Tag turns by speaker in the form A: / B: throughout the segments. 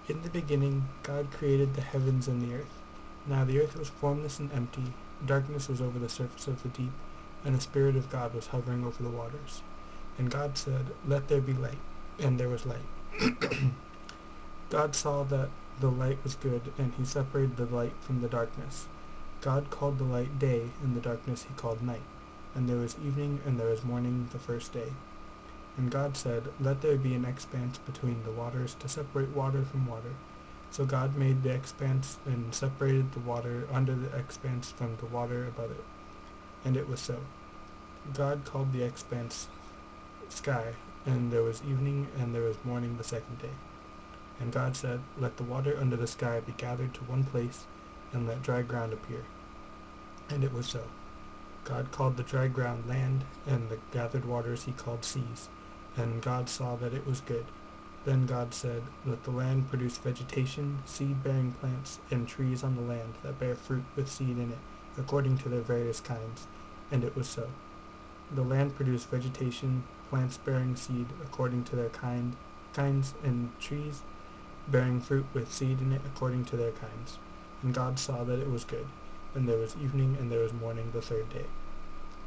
A: In the beginning, God created the heavens and the earth. Now the earth was formless and empty, darkness was over the surface of the deep, and the Spirit of God was hovering over the waters. And God said, "Let there be light," and there was light. God saw that the light was good, and he separated the light from the darkness. God called the light day, and the darkness he called night. And there was evening, and there was morning the first day. And God said, "Let there be an expanse between the waters to separate water from water." So God made the expanse and separated the water under the expanse from the water above it. And it was so. God called the expanse sky, and there was evening and there was morning the second day. And God said, "Let the water under the sky be gathered to one place, and let dry ground appear." And it was so. God called the dry ground land, and the gathered waters he called seas. And God saw that it was good. Then God said, "Let the land produce vegetation, seed-bearing plants, and trees on the land that bear fruit with seed in it, according to their various kinds." And it was so. The land produced vegetation, plants bearing seed according to their kinds, and trees bearing fruit with seed in it according to their kinds. And God saw that it was good. And there was evening and there was morning the third day.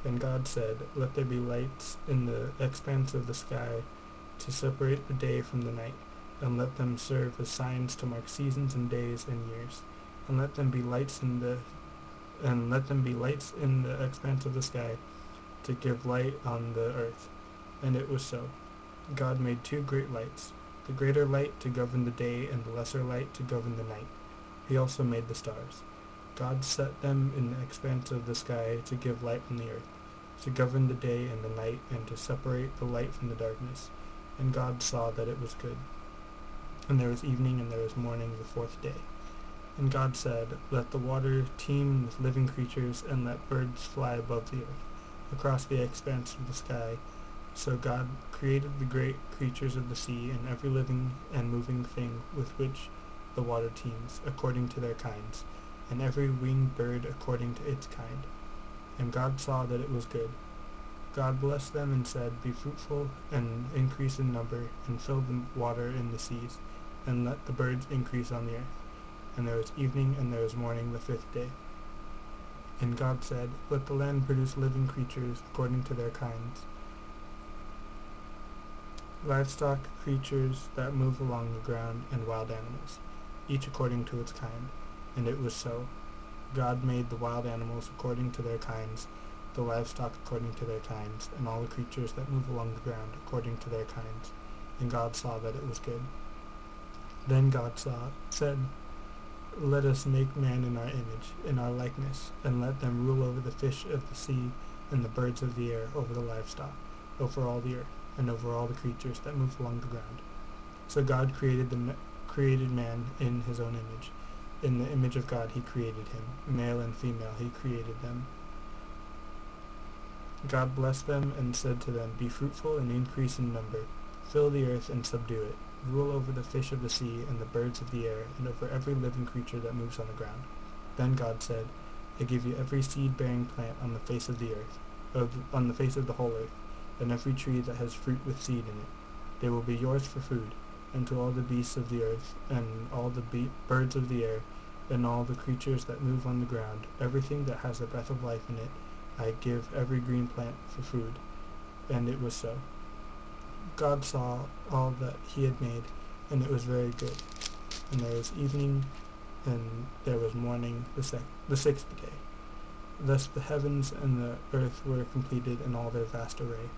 A: And God said, "Let there be lights in the expanse of the sky to separate the day from the night, and let them serve as signs to mark seasons and days and years. And let them be lights in the expanse of the sky to give light on the earth." And it was so. God made two great lights, the greater light to govern the day and the lesser light to govern the night. He also made the stars. God set them in the expanse of the sky to give light on the earth, to govern the day and the night, and to separate the light from the darkness. And God saw that it was good. And there was evening and there was morning the fourth day. And God said, "Let the water teem with living creatures, and let birds fly above the earth, across the expanse of the sky." So God created the great creatures of the sea, and every living and moving thing with which the water teems, according to their kinds, and every winged bird according to its kind. And God saw that it was good. God blessed them and said, "Be fruitful and increase in number, and fill the water in the seas, and let the birds increase on the earth." And there was evening and there was morning the fifth day. And God said, "Let the land produce living creatures according to their kinds, livestock, creatures that move along the ground, and wild animals, each according to its kind." And it was so. God made the wild animals according to their kinds, the livestock according to their kinds, and all the creatures that move along the ground according to their kinds. And God saw that it was good. Then God said, "Let us make man in our image, in our likeness, and let them rule over the fish of the sea, and the birds of the air, over the livestock, over all the earth, and over all the creatures that move along the ground." So God created man in his own image. In the image of God he created him. Male and female he created them. God blessed them and said to them, "Be fruitful and increase in number. Fill the earth and subdue it. Rule over the fish of the sea and the birds of the air, and over every living creature that moves on the ground." Then God said, "I give you every seed-bearing plant on the face of the earth, on the face of the whole earth, and every tree that has fruit with seed in it. They will be yours for food. And to all the beasts of the earth, and all the birds of the air, and all the creatures that move on the ground, everything that has the breath of life in it, I give every green plant for food." And it was so. God saw all that he had made, and it was very good. And there was evening, and there was morning the sixth day. Thus the heavens and the earth were completed in all their vast array.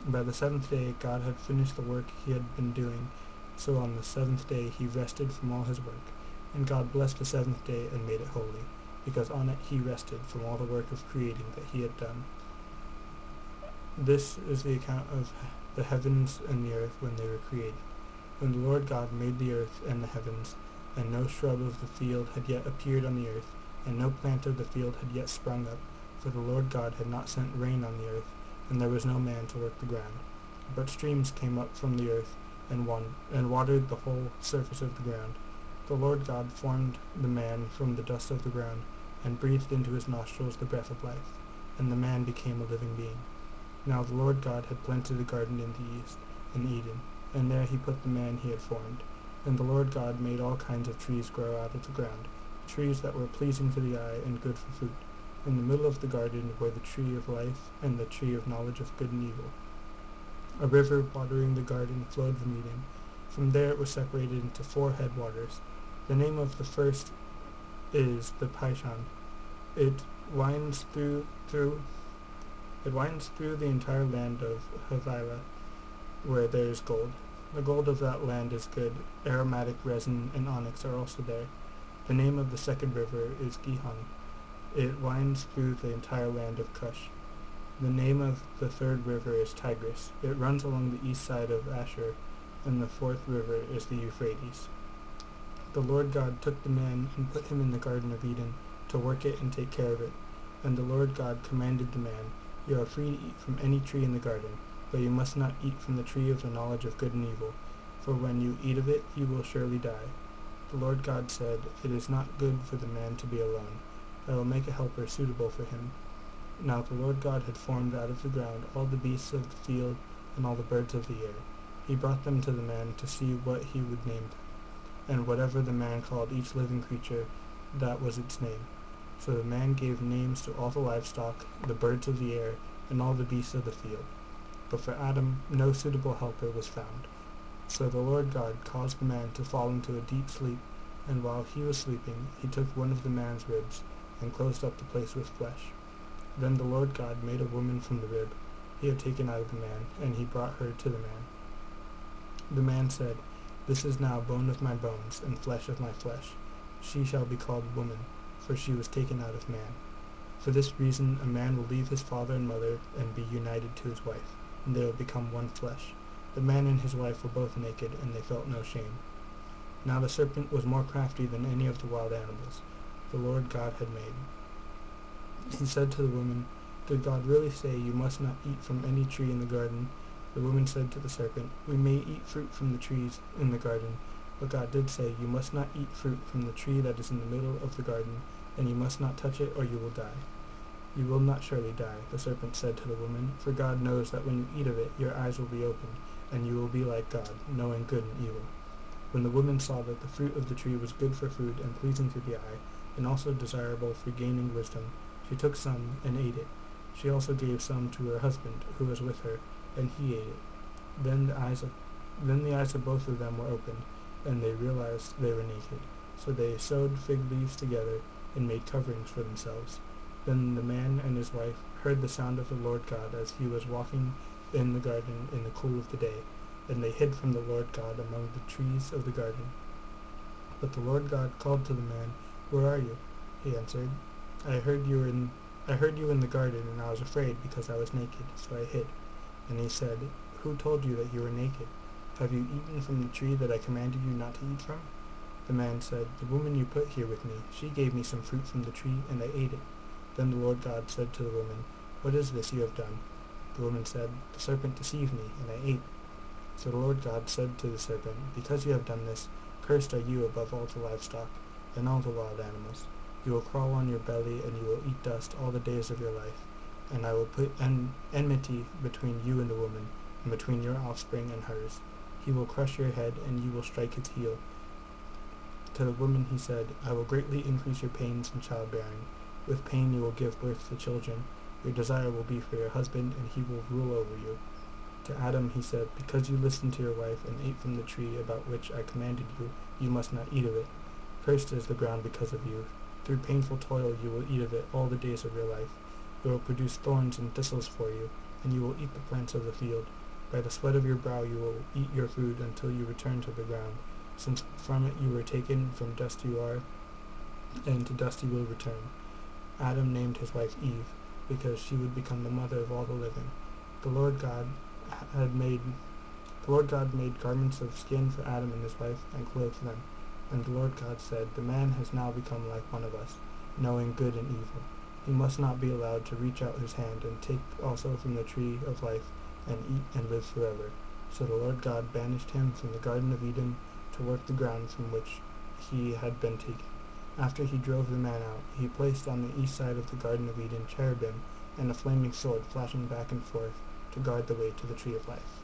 A: By the seventh day God had finished the work he had been doing, so on the seventh day he rested from all his work. And God blessed the seventh day and made it holy, because on it he rested from all the work of creating that he had done. This is the account of the heavens and the earth when they were created. When the Lord God made the earth and the heavens, and no shrub of the field had yet appeared on the earth, and no plant of the field had yet sprung up, for the Lord God had not sent rain on the earth, and there was no man to work the ground. But streams came up from the earth, and watered the whole surface of the ground. The Lord God formed the man from the dust of the ground, and breathed into his nostrils the breath of life, and the man became a living being. Now the Lord God had planted a garden in the east, in Eden, and there he put the man he had formed. And the Lord God made all kinds of trees grow out of the ground, trees that were pleasing to the eye and good for food. In the middle of the garden were the tree of life and the tree of knowledge of good and evil. A river watering the garden flowed from Eden. From there it was separated into 4 headwaters. The name of the first is the Pishon. It winds through the entire land of Havilah, where there is gold. The gold of that land is good. Aromatic resin and onyx are also there. The name of the second river is Gihon. It winds through the entire land of Cush. The name of the third river is Tigris. It runs along the east side of Ashur, and the fourth river is the Euphrates. The Lord God took the man and put him in the Garden of Eden to work it and take care of it. And the Lord God commanded the man, "You are free to eat from any tree in the garden, but you must not eat from the tree of the knowledge of good and evil, for when you eat of it you will surely die." The Lord God said, "It is not good for the man to be alone. I will make a helper suitable for him." Now the Lord God had formed out of the ground all the beasts of the field and all the birds of the air. He brought them to the man to see what he would name them. And whatever the man called each living creature, that was its name. So the man gave names to all the livestock, the birds of the air, and all the beasts of the field. But for Adam no suitable helper was found. So the Lord God caused the man to fall into a deep sleep, and while he was sleeping, he took one of the man's ribs, and closed up the place with flesh. Then the Lord God made a woman from the rib he had taken out of the man, and he brought her to the man. The man said, "This is now bone of my bones, and flesh of my flesh. She shall be called woman, for she was taken out of man." For this reason a man will leave his father and mother, and be united to his wife, and they will become one flesh. The man and his wife were both naked, and they felt no shame. Now the serpent was more crafty than any of the wild animals the Lord God had made. He said to the woman, "Did God really say you must not eat from any tree in the garden?" The woman said to the serpent, "We may eat fruit from the trees in the garden, but God did say, 'You must not eat fruit from the tree that is in the middle of the garden, and you must not touch it, or you will die.'" "You will not surely die," the serpent said to the woman, "for God knows that when you eat of it, your eyes will be opened, and you will be like God, knowing good and evil." When the woman saw that the fruit of the tree was good for food and pleasing to the eye, and also desirable for gaining wisdom, she took some and ate it. She also gave some to her husband, who was with her, and he ate it. Then the eyes of both of them were opened, and they realized they were naked. So they sewed fig leaves together and made coverings for themselves. Then the man and his wife heard the sound of the Lord God as he was walking in the garden in the cool of the day, and they hid from the Lord God among the trees of the garden. But the Lord God called to the man, "Where are you?" He answered, I heard you in the garden, and I was afraid because I was naked, so I hid." And he said, "Who told you that you were naked? Have you eaten from the tree that I commanded you not to eat from?" The man said, "The woman you put here with me, she gave me some fruit from the tree, and I ate it." Then the Lord God said to the woman, "What is this you have done?" The woman said, "The serpent deceived me, and I ate." So the Lord God said to the serpent, "Because you have done this, cursed are you above all the livestock and all the wild animals. You will crawl on your belly, and you will eat dust all the days of your life. And I will put enmity between you and the woman, and between your offspring and hers. He will crush your head, and you will strike his heel." To the woman he said, "I will greatly increase your pains in childbearing. With pain you will give birth to children. Your desire will be for your husband, and he will rule over you." To Adam he said, "Because you listened to your wife and ate from the tree about which I commanded you, you must not eat of it. Cursed is the ground because of you. Through painful toil you will eat of it all the days of your life. It will produce thorns and thistles for you, and you will eat the plants of the field. By the sweat of your brow you will eat your food until you return to the ground, since from it you were taken, from dust you are, and to dust you will return." Adam named his wife Eve, because she would become the mother of all the living. The Lord God made garments of skin for Adam and his wife, and clothed them. And the Lord God said, "The man has now become like one of us, knowing good and evil. He must not be allowed to reach out his hand and take also from the tree of life, and eat and live forever." So the Lord God banished him from the Garden of Eden to work the ground from which he had been taken. After he drove the man out, he placed on the east side of the Garden of Eden cherubim and a flaming sword flashing back and forth to guard the way to the tree of life.